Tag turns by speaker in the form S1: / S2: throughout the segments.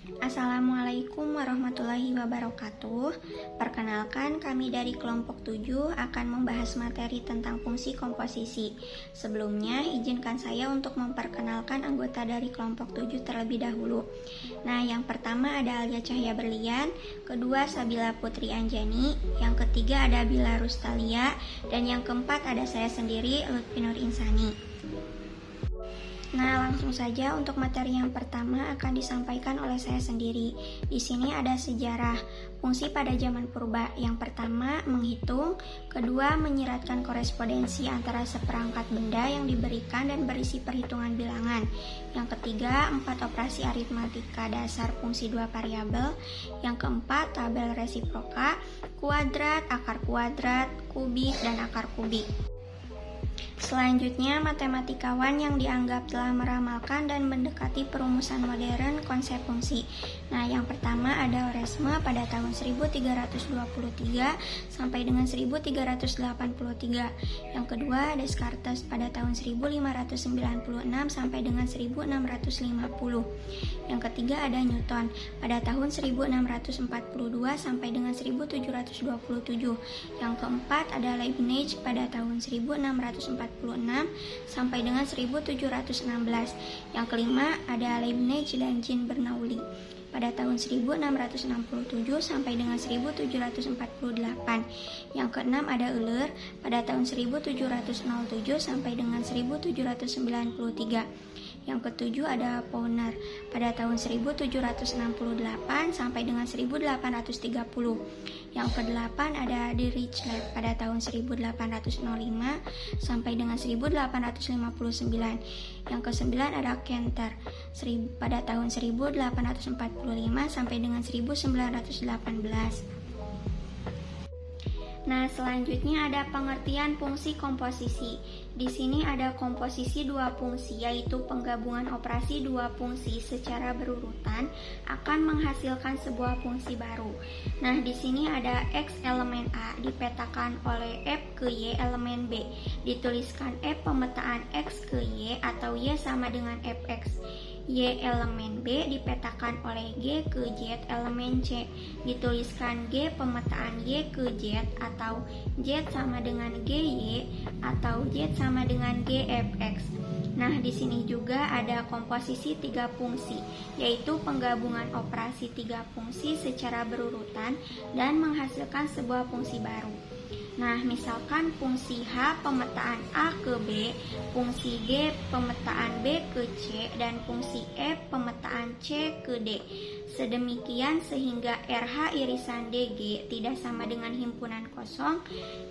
S1: Assalamualaikum warahmatullahi wabarakatuh. Perkenalkan, kami dari kelompok 7 akan membahas materi tentang fungsi komposisi. Sebelumnya, izinkan saya untuk memperkenalkan anggota dari kelompok 7 terlebih dahulu. Nah, yang pertama ada Alia Cahya Berlian, kedua Sabila Putri Anjani, yang ketiga ada Bila Rustalia, dan yang keempat ada saya sendiri, Lutfi Nur Insani. Nah, langsung saja untuk materi yang pertama akan disampaikan oleh saya sendiri. Di sini ada sejarah fungsi pada zaman purba. Yang pertama, menghitung. Kedua, menyiratkan korespondensi antara seperangkat benda yang diberikan dan berisi perhitungan bilangan. Yang ketiga, 4 operasi aritmatika dasar fungsi 2 variabel. Yang keempat, tabel resiproka, kuadrat, akar kuadrat, kubik, dan akar kubik. Selanjutnya, matematikawan yang dianggap telah meramalkan dan mendekati perumusan modern konsep fungsi. Nah, yang pertama ada Oresme pada tahun 1323 sampai dengan 1383. Yang kedua, Descartes pada tahun 1596 sampai dengan 1650. Yang ketiga ada Newton pada tahun 1642 sampai dengan 1727. Yang keempat ada Leibniz pada tahun 1646 sampai dengan 1716. Yang kelima ada Leibniz dan Jean Bernoulli pada tahun 1667 sampai dengan 1748. Yang keenam ada Euler pada tahun 1707 sampai dengan 1793. Yang ketujuh ada Pawner pada tahun 1768 sampai dengan 1830. Yang kedelapan ada Dirichlet pada tahun 1805 sampai dengan 1859. Yang kesembilan ada Cantor pada tahun 1845 sampai dengan 1918. Nah, selanjutnya ada pengertian fungsi komposisi. Di sini ada komposisi dua fungsi, yaitu penggabungan operasi dua fungsi secara berurutan akan menghasilkan sebuah fungsi baru. Nah, di sini ada X elemen A dipetakan oleh F ke Y elemen B. Dituliskan F pemetaan X ke Y atau Y sama dengan Fx. Y elemen B dipetakan oleh G ke Z elemen C. Dituliskan G pemetaan Y ke Z atau Z sama dengan GY atau Z sama dengan GFX. Nah, di sini juga ada komposisi tiga fungsi, yaitu penggabungan operasi tiga fungsi secara berurutan dan menghasilkan sebuah fungsi baru. Nah, misalkan fungsi H pemetaan A ke B, fungsi G pemetaan B ke C, dan fungsi F pemetaan C ke D. Sedemikian sehingga RH irisan DG tidak sama dengan himpunan kosong,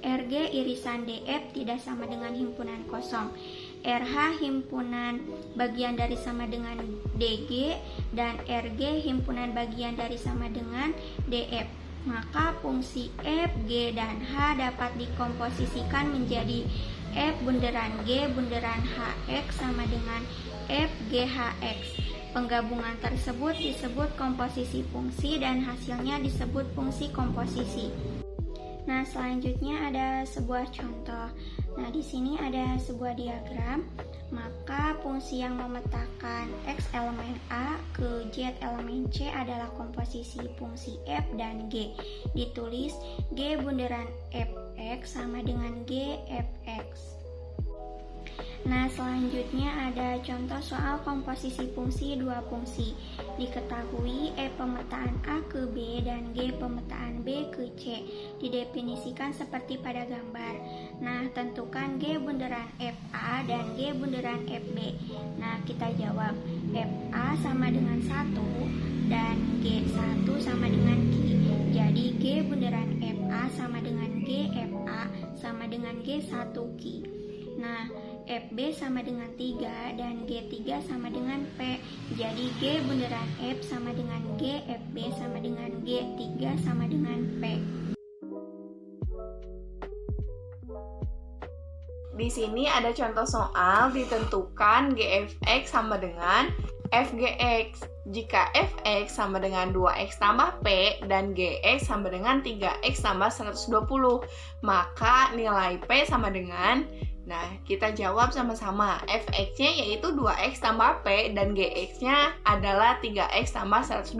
S1: RG irisan DF tidak sama dengan himpunan kosong, RH himpunan bagian dari sama dengan DG, dan RG himpunan bagian dari sama dengan DF. Maka fungsi F, G, dan H dapat dikomposisikan menjadi F bunderan G bunderan HX sama dengan F, G, HX. Penggabungan tersebut disebut komposisi fungsi dan hasilnya disebut fungsi komposisi. Nah, selanjutnya ada sebuah contoh. Nah, di sini ada sebuah diagram. Maka fungsi yang memetakan X elemen A ke Z elemen C adalah komposisi fungsi F dan G. Ditulis G bunderan Fx sama dengan G Fx. Nah, selanjutnya ada contoh soal komposisi fungsi dua fungsi. Diketahui E pemetaan A ke B dan G pemetaan B ke C. Didefinisikan seperti pada gambar. Nah, tentukan G bunderan FA dan G bunderan FB. Nah, kita jawab FA sama dengan 1 dan G1 sama dengan Q. Jadi G bunderan FA sama dengan G FA sama dengan G1 Q. Nah, FB sama dengan 3 dan G3 sama dengan P. Jadi G bunderan F sama dengan G, FB sama dengan G3 sama dengan P.
S2: Di sini ada contoh soal ditentukan GFX sama dengan FGX. Jika Fx sama dengan 2x tambah P dan Gx sama dengan 3x tambah 120, maka nilai P sama dengan Nah, kita jawab sama-sama. Fx-nya yaitu 2x tambah P dan Gx-nya adalah 3x tambah 120.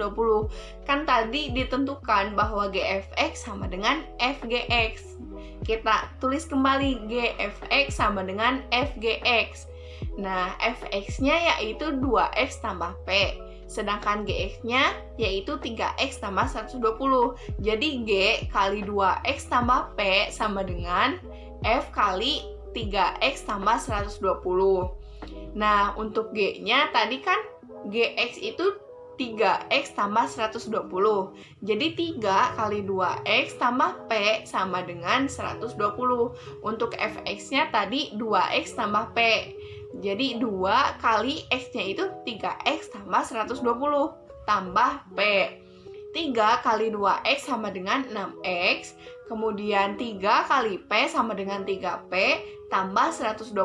S2: Kan tadi ditentukan bahwa Gfx sama dengan Fgx. Kita tulis kembali Gfx sama dengan Fgx. Nah, Fx-nya yaitu 2x tambah P. Sedangkan Gx-nya yaitu 3x tambah 120. Jadi G kali 2x tambah P sama dengan F kali 3x tambah 120. Nah, untuk G-nya tadi kan Gx itu 3x tambah 120. Jadi 3 kali 2x tambah P sama dengan 120. Untuk Fx-nya tadi 2x tambah P. Jadi 2 kali x-nya itu 3x tambah 120 tambah P. 3 kali 2x sama dengan 6x. Kemudian 3 kali P sama dengan 3P tambah 120.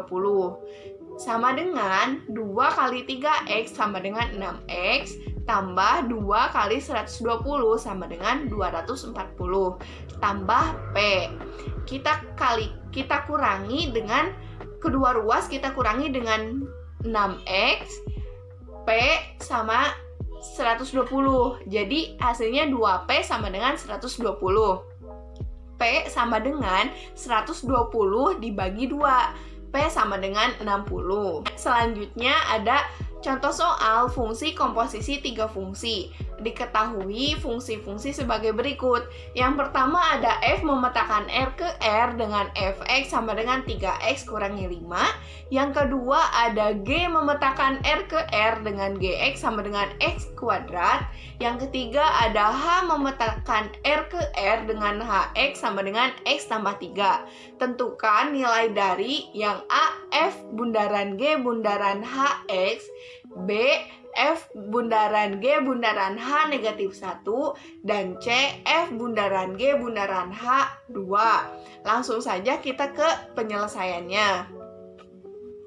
S2: Sama dengan 2 kali 3x sama dengan 6x tambah 2 kali 120 sama dengan 240 tambah P. Kita kurangi dengan kedua ruas, kita kurangi dengan 6x, P sama 120. Jadi hasilnya 2P sama dengan 120. P sama dengan 120 dibagi 2. P sama dengan 60. Selanjutnya ada contoh soal fungsi komposisi 3 fungsi. Diketahui fungsi-fungsi sebagai berikut. Yang pertama ada F memetakan R ke R dengan Fx sama dengan 3x kurangi 5. Yang kedua ada G memetakan R ke R dengan Gx sama dengan x kuadrat. Yang ketiga ada H memetakan R ke R dengan Hx sama dengan x tambah 3. Tentukan nilai dari yang A, F bundaran G bundaran Hx, B, F bundaran G bundaran H negatif 1, dan C, F bundaran G bundaran H 2. Langsung saja kita ke penyelesaiannya.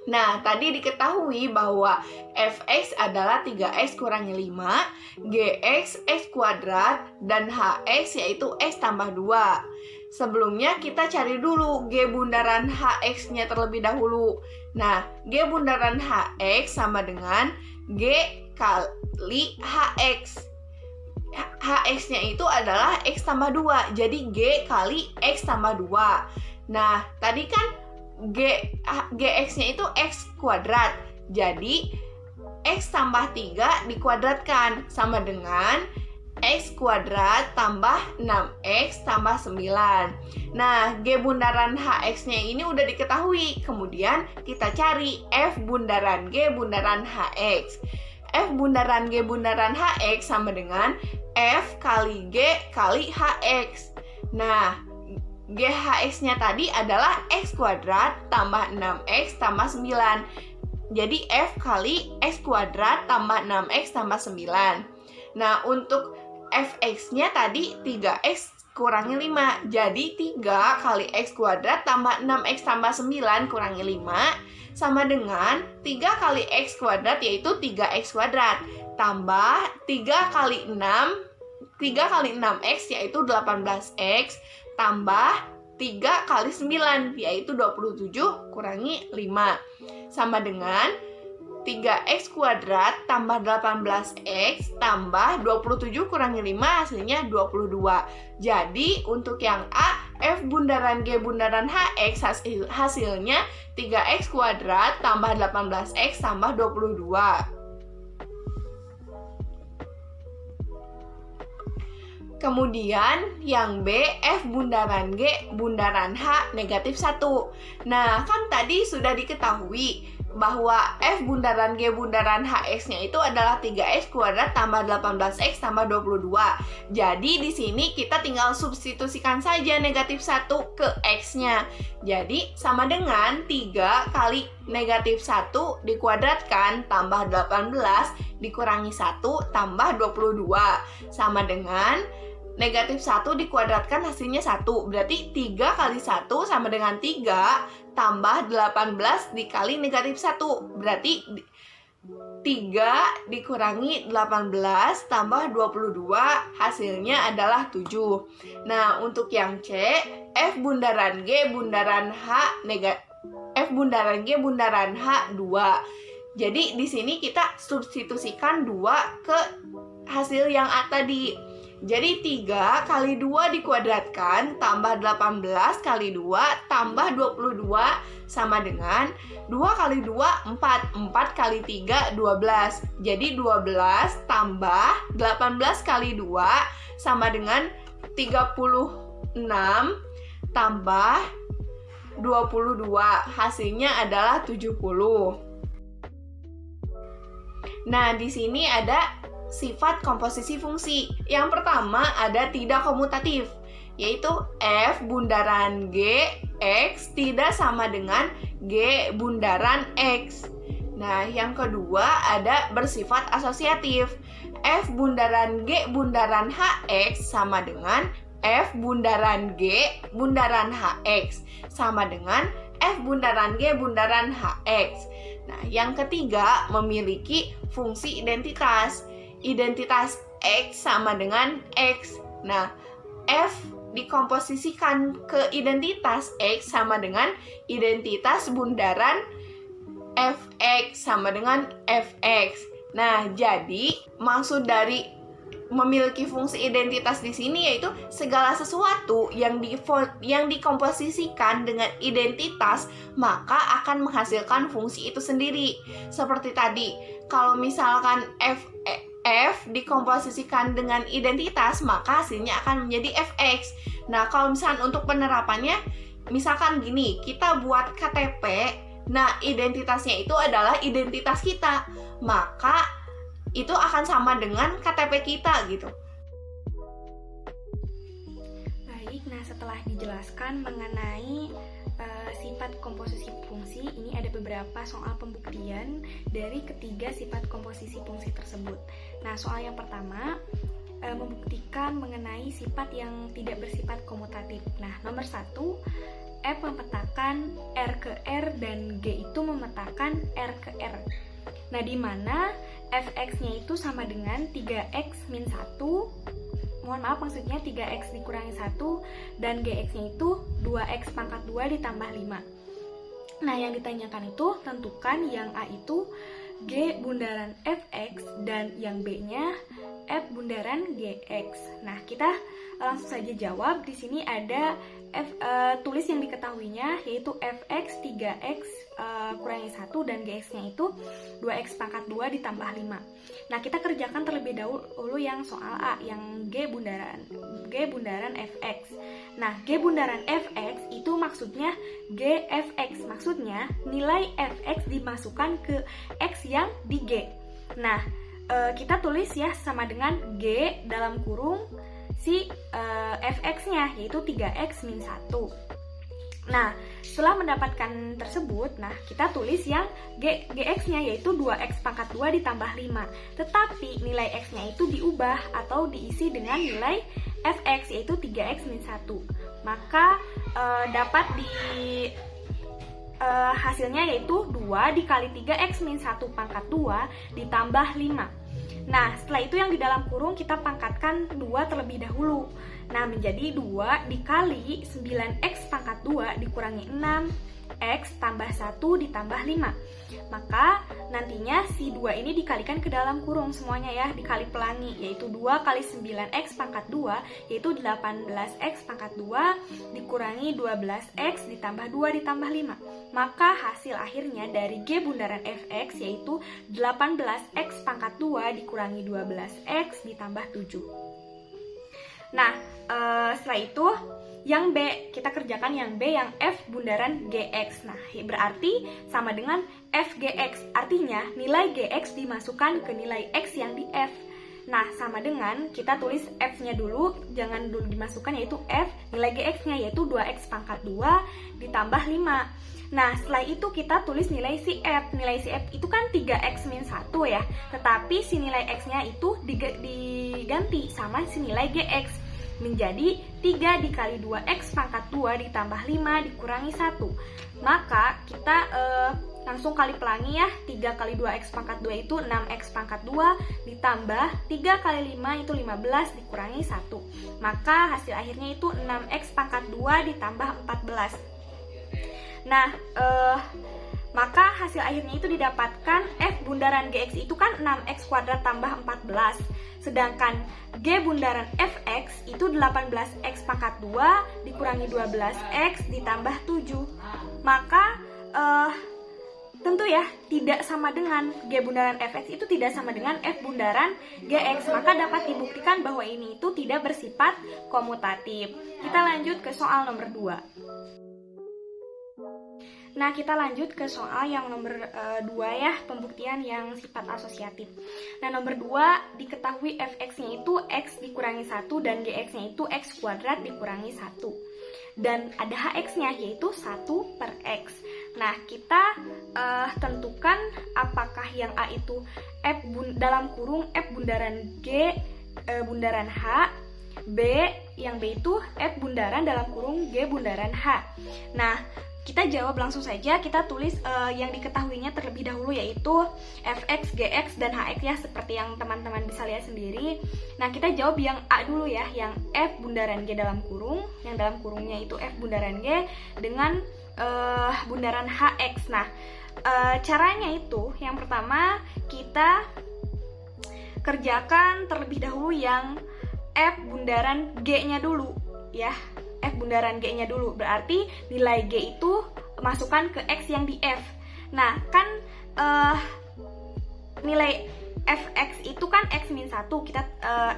S2: Nah, tadi diketahui bahwa Fx adalah 3x kurangi 5, Gx x kuadrat, dan Hx yaitu x tambah 2. Sebelumnya kita cari dulu G bundaran Hx-nya terlebih dahulu. Nah, G bundaran Hx sama dengan G kali Hx. Hx-nya itu adalah x tambah 2. Jadi G kali x tambah 2. Nah, tadi kan Gx-nya itu x kuadrat. Jadi x tambah 3 dikuadratkan sama dengan x kuadrat tambah 6x tambah 9. Nah, G bundaran Hx-nya ini udah diketahui. Kemudian kita cari F bundaran G bundaran Hx. F bundaran G bundaran Hx sama dengan F kali G kali Hx. Nah, Gx-nya tadi adalah x kuadrat tambah 6x tambah 9. Jadi F kali x kuadrat tambah 6x tambah 9. Nah, untuk Fx-nya tadi 3x kurangi 5. Jadi 3 kali x kuadrat tambah 6x tambah 9 kurangi 5 sama dengan 3 kali x kuadrat yaitu 3x kuadrat tambah 3 kali 6x yaitu 18x tambah 3 kali 9 yaitu 27 kurangi 5 sama dengan 3x kuadrat tambah 18x tambah 27 kurangi 5 hasilnya 22. Jadi untuk yang A, F bundaran G bundaran Hx hasilnya 3x kuadrat tambah 18x tambah 22. Kemudian yang B, F bundaran G bundaran H negatif 1. Nah, kan tadi sudah diketahui bahwa F bundaran G bundaran Hx-nya itu adalah 3x kuadrat tambah 18x tambah 22. Jadi di sini kita tinggal substitusikan saja negatif 1 ke x-nya. Jadi sama dengan 3 kali negatif 1 dikuadratkan tambah 18 dikurangi 1 tambah 22. Sama dengan negatif 1 dikuadratkan hasilnya 1. Berarti 3 kali 1 sama dengan 3 tambah 18 dikali negatif 1. Berarti 3 dikurangi 18 tambah 22 hasilnya adalah 7. Nah, untuk yang C, F bundaran G bundaran H F bundaran G bundaran H 2. Jadi di sini kita substitusikan 2 ke hasil yang A tadi. Jadi 3 kali 2 dikuadratkan tambah 18 kali 2 tambah 22 sama dengan 2 kali 2 4, 4 kali 3 12. Jadi 12 tambah 18 kali 2 sama dengan 36 tambah 22. Hasilnya adalah 70. Nah, di sini ada sifat komposisi fungsi. Yang pertama ada tidak komutatif, yaitu F bundaran G X tidak sama dengan G bundaran X. Nah, yang kedua ada bersifat asosiatif. F bundaran G bundaran HX sama dengan F bundaran G bundaran HX sama dengan F bundaran G bundaran HX. Nah, yang ketiga memiliki fungsi identitas. Identitas X sama dengan X. Nah, F dikomposisikan ke identitas X sama dengan identitas bundaran Fx sama dengan Fx. Nah, jadi maksud dari memiliki fungsi identitas di sini yaitu segala sesuatu yang dikomposisikan dengan identitas maka akan menghasilkan fungsi itu sendiri. Seperti tadi, kalau misalkan F dikomposisikan dengan identitas, maka hasilnya akan menjadi Fx. Nah, kalau misalkan untuk penerapannya, misalkan gini, kita buat KTP, nah identitasnya itu adalah identitas kita, maka itu akan sama dengan KTP kita gitu.
S3: Baik, nah setelah dijelaskan mengenai sifat komposisi fungsi, ini ada beberapa soal pembuktian dari ketiga sifat komposisi fungsi tersebut. Nah, soal yang pertama membuktikan mengenai sifat yang tidak bersifat komutatif. Nah, nomor 1, F memetakan R ke R dan G itu memetakan R ke R. Nah, di mana Fx-nya itu sama dengan 3x min 1, mohon maaf maksudnya 3x dikurangi 1, dan Gx-nya itu 2x pangkat 2 ditambah 5. Nah, yang ditanyakan itu tentukan yang A itu G bundaran Fx dan yang B-nya F bundaran Gx. Nah, kita langsung saja jawab. Di sini ada tulis yang diketahuinya yaitu Fx 3x kurangi 1 dan Gx-nya itu 2x pangkat 2 ditambah 5. Nah, kita kerjakan terlebih dahulu yang soal A, yang G bundaran Fx. Nah, G bundaran Fx itu maksudnya Gfx, maksudnya nilai Fx dimasukkan ke X yang di G. Nah, kita tulis ya sama dengan G dalam kurung si Fx-nya yaitu 3x min 1. Nah, setelah mendapatkan tersebut, nah kita tulis yang Gx-nya yaitu 2x pangkat 2 ditambah 5. Tetapi nilai x-nya itu diubah atau diisi dengan nilai Fx yaitu 3x min 1. Maka dapat di hasilnya yaitu 2 dikali 3x min 1 pangkat 2 ditambah 5. Nah, setelah itu yang di dalam kurung kita pangkatkan 2 terlebih dahulu. Nah, menjadi 2 dikali 9x pangkat 2 dikurangi 6x tambah 1 ditambah 5. Maka nantinya si 2 ini dikalikan ke dalam kurung semuanya ya, dikali pelangi, yaitu 2 kali 9x pangkat 2 yaitu 18x pangkat 2 dikurangi 12x ditambah 2 ditambah 5. Maka hasil akhirnya dari G bundaran Fx yaitu 18x pangkat 2 dikurangi 12x ditambah 7. Nah, setelah itu yang B, kita kerjakan yang B, yang F bundaran Gx. Nah, berarti sama dengan Fgx. Artinya nilai Gx dimasukkan ke nilai X yang di F. Nah, sama dengan kita tulis F-nya dulu, jangan dulu dimasukkan yaitu F, nilai Gx-nya yaitu 2x pangkat 2 ditambah 5. Nah, setelah itu kita tulis nilai si F. Nilai si F itu kan 3x min 1 ya. Tetapi si nilai X-nya itu diganti sama si nilai Gx. Menjadi 3 dikali 2x pangkat 2 ditambah 5 dikurangi 1. Maka kita langsung kali pelangi ya. 3 kali 2x pangkat 2 itu 6x pangkat 2 ditambah 3 kali 5 itu 15 dikurangi 1. Maka hasil akhirnya itu 6x pangkat 2 ditambah 14. Nah, maka hasil akhirnya itu didapatkan F bundaran GX itu kan 6X kuadrat tambah 14. Sedangkan G bundaran Fx itu 18X pangkat 2 dikurangi 12X ditambah 7. Maka tentu ya tidak sama dengan G bundaran Fx itu tidak sama dengan F bundaran Gx. Maka dapat dibuktikan bahwa ini itu tidak bersifat komutatif. Kita lanjut ke soal nomor 2. Nah, kita lanjut ke soal yang nomor 2 ya, pembuktian yang sifat asosiatif. Nah, nomor 2 diketahui fx-nya itu x dikurangi 1 dan gx-nya itu x kuadrat dikurangi 1. Dan ada hx-nya yaitu 1 per x. Nah, kita tentukan apakah yang A itu f dalam kurung f bundaran g bundaran h, B yang B itu f bundaran dalam kurung g bundaran h. Nah, kita jawab langsung saja, kita tulis yang diketahuinya terlebih dahulu yaitu fx, gx, dan hx ya, seperti yang teman-teman bisa lihat sendiri. Nah, kita jawab yang A dulu ya, yang f bundaran g dalam kurung, yang dalam kurungnya itu f bundaran g dengan bundaran hx. Nah, caranya itu yang pertama kita kerjakan terlebih dahulu yang f bundaran g-nya dulu ya. F bundaran G-nya dulu, berarti nilai G itu masukkan ke X yang di F. Nah, kan nilai Fx itu kan X-1, kita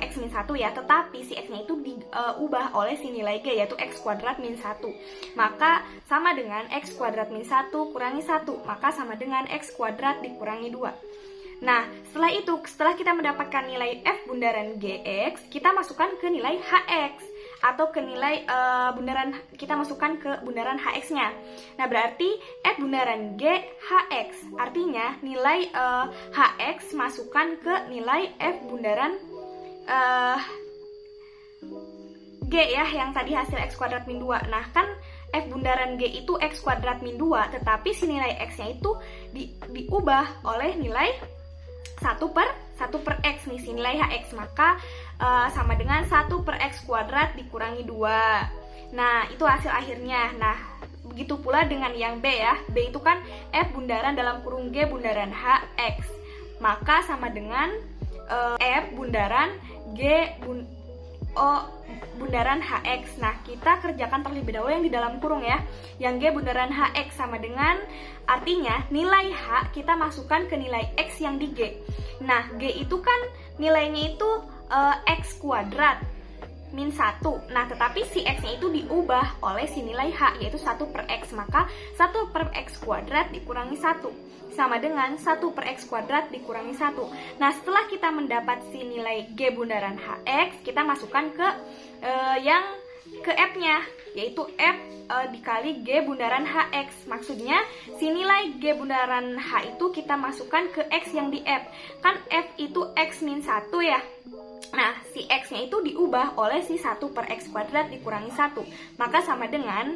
S3: X-1 ya, tetapi si X-nya itu diubah oleh si nilai G, yaitu X kuadrat min 1. Maka sama dengan X kuadrat min 1 kurangi 1, maka sama dengan X kuadrat dikurangi 2. Nah, setelah kita mendapatkan nilai F bundaran Gx, kita masukkan ke nilai Hx atau ke nilai kita masukkan ke bundaran Hx-nya. Nah, berarti F bundaran G Hx, artinya nilai Hx masukkan ke nilai F bundaran G ya, yang tadi hasil X kuadrat min 2. Nah, kan F bundaran G itu X kuadrat min 2, tetapi si nilai X-nya itu diubah oleh nilai 1 per X nih, si nilai Hx, maka sama dengan 1 per X kuadrat dikurangi 2. Nah, itu hasil akhirnya. Nah, begitu pula dengan yang B ya, B itu kan F bundaran dalam kurung G bundaran Hx, maka sama dengan F bundaran G bundaran Hx. Nah, kita kerjakan terlebih dahulu yang di dalam kurung ya, yang G bundaran Hx sama dengan, artinya nilai H kita masukkan ke nilai X yang di G. Nah, G itu kan nilainya itu X kuadrat min 1. Nah, tetapi si X-nya itu diubah oleh si nilai H, yaitu 1 per X. Maka 1 per X kuadrat dikurangi 1 sama dengan 1 per X kuadrat dikurangi 1. Nah, setelah kita mendapat si nilai G bundaran Hx, kita masukkan ke ke F-nya, yaitu F dikali G bundaran Hx. Maksudnya, si nilai G bundaran H itu kita masukkan ke X yang di F. Kan F itu X min 1 ya. Nah, si X-nya itu diubah oleh si 1 per X kuadrat dikurangi 1. Maka sama dengan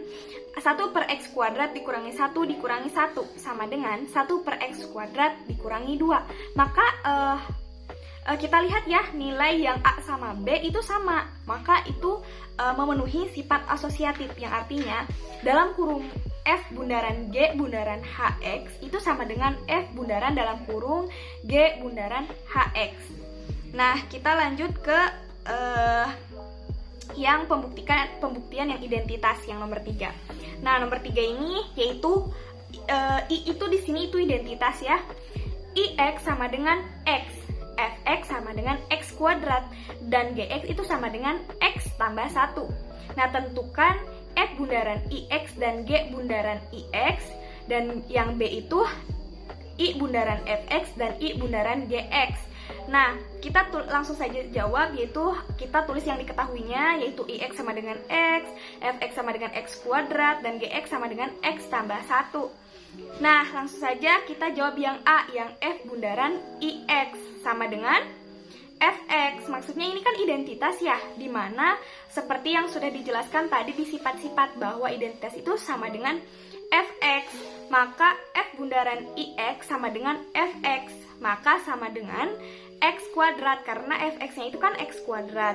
S3: 1 per X kuadrat dikurangi 1 dikurangi 1. Sama dengan 1 per X kuadrat dikurangi 2. Maka kita lihat ya, nilai yang A sama B itu sama. Maka itu memenuhi sifat asosiatif, yang artinya dalam kurung F bundaran G bundaran Hx itu sama dengan F bundaran dalam kurung G bundaran Hx. Nah, kita lanjut ke yang pembuktian yang identitas yang nomor 3. Nah, nomor 3 ini yaitu I itu di sini itu identitas ya. Ix sama dengan X, Fx sama dengan X kuadrat, dan Gx itu sama dengan X tambah 1. Nah, tentukan F bundaran Ix dan G bundaran Ix, dan yang B itu I bundaran Fx dan I bundaran Gx. Nah, kita langsung saja jawab, yaitu kita tulis yang diketahuinya, yaitu Ix sama dengan X, Fx sama dengan X kuadrat, dan Gx sama dengan X tambah 1. Nah, langsung saja kita jawab yang A, yang F bundaran Ix sama dengan Fx. Maksudnya ini kan identitas ya, dimana seperti yang sudah dijelaskan tadi di sifat-sifat bahwa identitas itu sama dengan Fx. Maka F bundaran Ix sama dengan Fx, maka sama dengan X kuadrat, karena Fx-nya itu kan X kuadrat.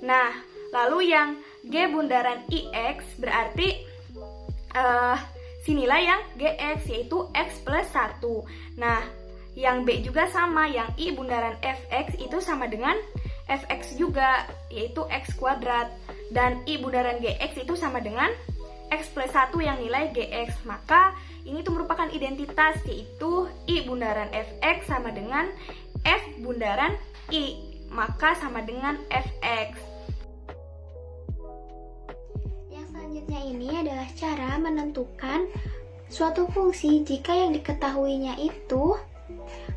S3: Nah, lalu yang G bundaran Ix berarti si nilai yang Gx, yaitu X plus 1. Nah, yang B juga sama, yang I bundaran Fx itu sama dengan Fx juga, yaitu X kuadrat. Dan I bundaran Gx itu sama dengan X plus 1 yang nilai Gx. Maka ini tuh merupakan identitas, yaitu I bundaran Fx sama dengan F bundaran I, maka sama dengan Fx.
S1: Yang selanjutnya ini adalah cara menentukan suatu fungsi jika yang diketahuinya itu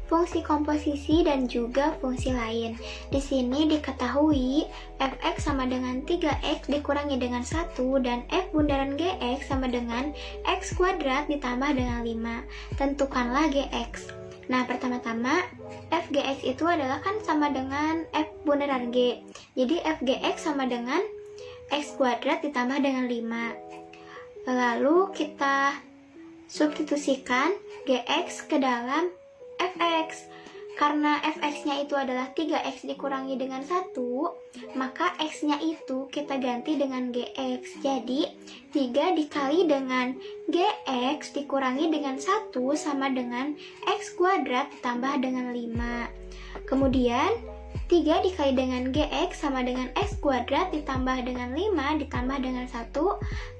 S1: fungsi komposisi dan juga fungsi lain. Di sini diketahui Fx sama dengan 3x dikurangi dengan 1 dan F bundaran Gx sama dengan x kuadrat ditambah dengan 5. Tentukanlah Gx. Nah, pertama-tama Fgx itu adalah kan sama dengan F bundaran G. Jadi Fgx sama dengan x kuadrat ditambah dengan 5. Lalu kita substitusikan Gx ke dalam Fx. Karena Fx-nya itu adalah 3x dikurangi dengan 1, maka x-nya itu kita ganti dengan Gx. Jadi 3 dikali dengan Gx dikurangi dengan 1 sama dengan x kuadrat ditambah dengan 5. Kemudian 3 dikali dengan Gx sama dengan x kuadrat ditambah dengan 5 ditambah dengan 1,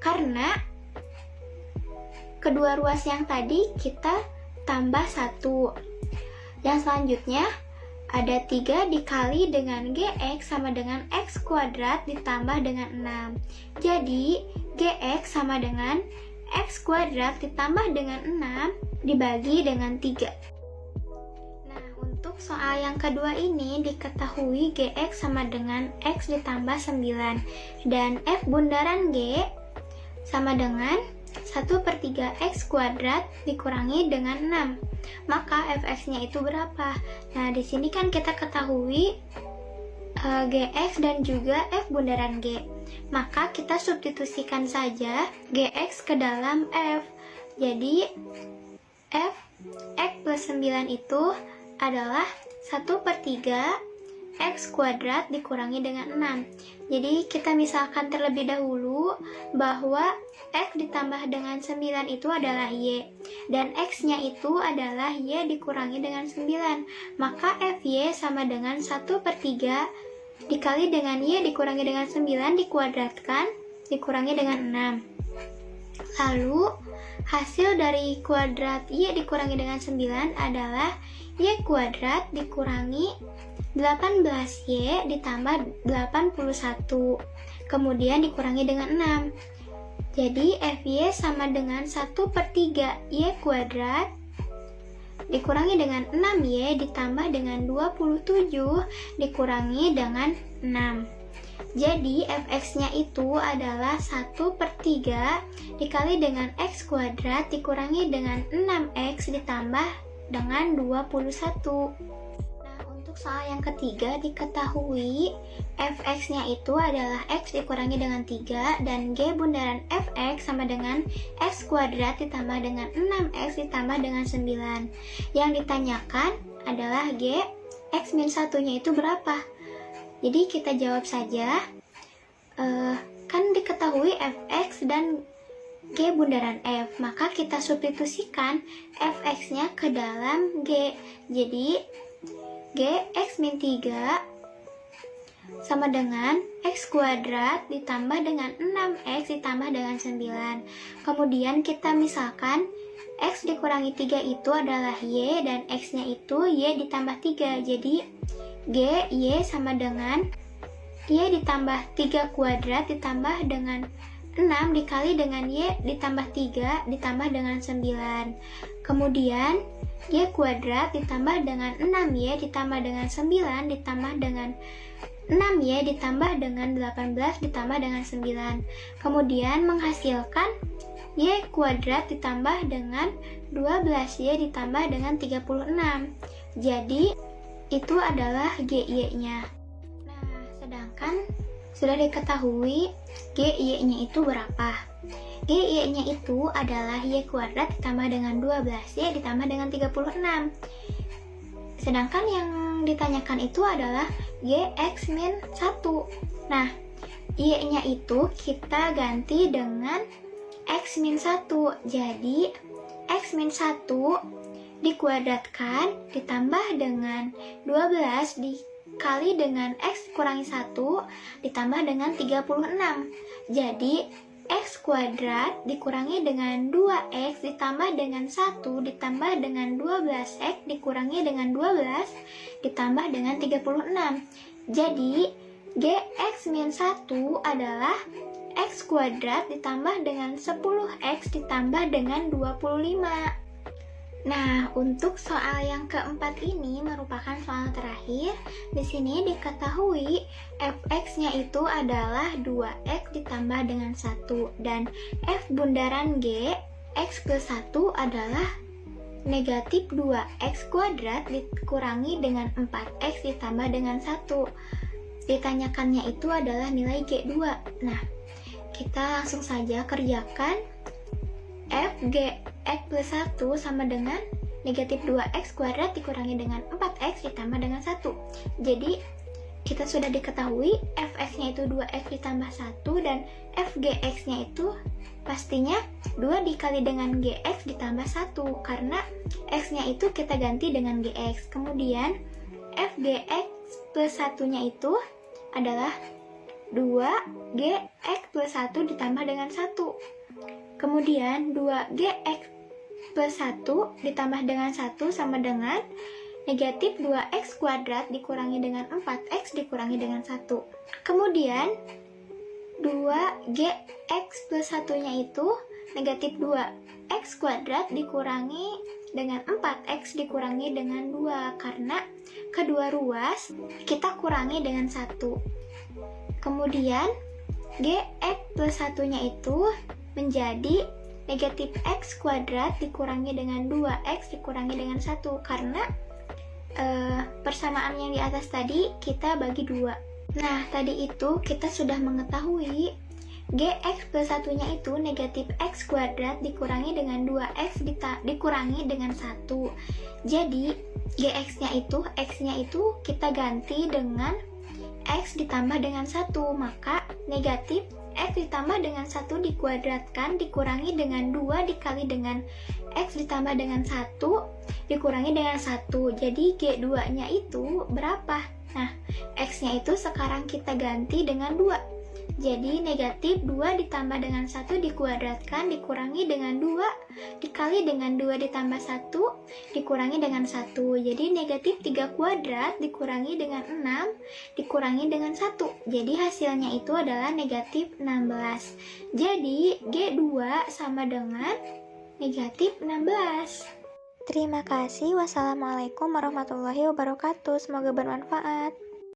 S1: karena kedua ruas yang tadi kita tambah 1. Yang selanjutnya ada 3 dikali dengan Gx sama dengan x kuadrat ditambah dengan 6. Jadi Gx sama dengan x kuadrat ditambah dengan 6 dibagi dengan 3. Nah, untuk soal yang kedua ini diketahui Gx sama dengan x ditambah 9 dan F bundaran G sama dengan 1/3 x kuadrat dikurangi dengan 6. Maka Fx-nya itu berapa? Nah, di sini kan kita ketahui Gx dan juga F bundaran G. Maka kita substitusikan saja Gx ke dalam F. Jadi F x plus 9 itu adalah 1/3 x kuadrat dikurangi dengan 6. Jadi kita misalkan terlebih dahulu bahwa x ditambah dengan 9 itu adalah y, dan x-nya itu adalah y dikurangi dengan 9. Maka fy sama dengan 1/3 dikali dengan y dikurangi dengan 9 dikuadratkan dikurangi dengan 6. Lalu hasil dari kuadrat y dikurangi dengan 9 adalah y kuadrat dikurangi 18y ditambah 81, kemudian dikurangi dengan 6. Jadi fy sama dengan 1/3 y kuadrat dikurangi dengan 6y ditambah dengan 27 dikurangi dengan 6. Jadi fx-nya itu adalah 1/3 dikali dengan x kuadrat dikurangi dengan 6x ditambah dengan 21. Untuk soal yang ketiga diketahui Fx-nya itu adalah X dikurangi dengan 3 dan G bundaran Fx sama dengan X kuadrat ditambah dengan 6X ditambah dengan 9. Yang ditanyakan adalah G X min 1-nya itu berapa? Jadi kita jawab saja. Kan diketahui Fx dan G bundaran F, maka kita substitusikan Fx-nya ke dalam G. Jadi Gx min 3 sama dengan x kuadrat ditambah dengan 6x ditambah dengan 9. Kemudian kita misalkan x dikurangi 3 itu adalah y dan x-nya itu y ditambah 3. Jadi G y sama dengan y ditambah 3 kuadrat ditambah dengan 6 dikali dengan y ditambah 3 ditambah dengan 9. Kemudian y kuadrat ditambah dengan 6y ditambah dengan 9 ditambah dengan 6y ditambah dengan 18 ditambah dengan 9. Kemudian menghasilkan y kuadrat ditambah dengan 12y ditambah dengan 36. Jadi itu adalah GY-nya. Nah, sedangkan sudah diketahui GY-nya itu berapa? GY-nya itu adalah y kuadrat ditambah dengan 12y ditambah dengan 36. Sedangkan yang ditanyakan itu adalah Gx min 1. Nah, y-nya itu kita ganti dengan X min 1. Jadi X min 1 dikuadratkan ditambah dengan 12 dikali dengan X kurangi 1 ditambah dengan 36. Jadi X kuadrat dikurangi dengan 2X ditambah dengan 1 ditambah dengan 12X dikurangi dengan 12 ditambah dengan 36. Jadi Gx min 1 adalah X kuadrat ditambah dengan 10X ditambah dengan 25. Nah, untuk soal yang keempat ini merupakan soal terakhir. Di sini diketahui fx-nya itu adalah 2x ditambah dengan 1 dan f bundaran g x plus 1 adalah negatif 2x kuadrat dikurangi dengan 4x ditambah dengan 1. Ditanyakannya itu adalah nilai g2. Nah, kita langsung saja kerjakan. F Gx plus 1 sama dengan negatif 2x kuadrat dikurangi dengan 4x ditambah dengan 1. Jadi kita sudah diketahui fx-nya itu 2x ditambah 1 dan fgx-nya itu pastinya 2 dikali dengan gx ditambah 1 karena x-nya itu kita ganti dengan gx. Kemudian fgx plus 1-nya itu adalah 2gx plus 1 ditambah dengan 1. Kemudian 2gx plus 1 ditambah dengan 1 sama dengan negatif 2x kuadrat dikurangi dengan 4x dikurangi dengan 1. Kemudian 2gx plus 1-nya itu negatif 2x kuadrat dikurangi dengan 4x dikurangi dengan 2 karena kedua ruas kita kurangi dengan 1. Kemudian gx plus 1-nya itu menjadi negatif x kuadrat dikurangi dengan 2x dikurangi dengan 1 karena persamaan yang di atas tadi kita bagi 2. Nah, tadi itu kita sudah mengetahui gx plus 1-nya itu negatif x kuadrat dikurangi dengan 2x dikurangi dengan 1. Jadi gx-nya itu, x-nya itu kita ganti dengan x ditambah dengan 1, maka negatif x ditambah dengan 1 dikuadratkan dikurangi dengan 2 dikali dengan x ditambah dengan 1 dikurangi dengan 1. Jadi G2 nya itu berapa? Nah, x nya itu sekarang kita ganti dengan 2. Jadi negatif 2 ditambah dengan 1 dikuadratkan dikurangi dengan 2 dikali dengan 2 ditambah 1 dikurangi dengan 1. Jadi negatif 3 kuadrat dikurangi dengan 6 dikurangi dengan 1. Jadi hasilnya itu adalah negatif 16. Jadi G2 sama dengan negatif 16. Terima kasih. Wassalamualaikum warahmatullahi wabarakatuh. Semoga bermanfaat.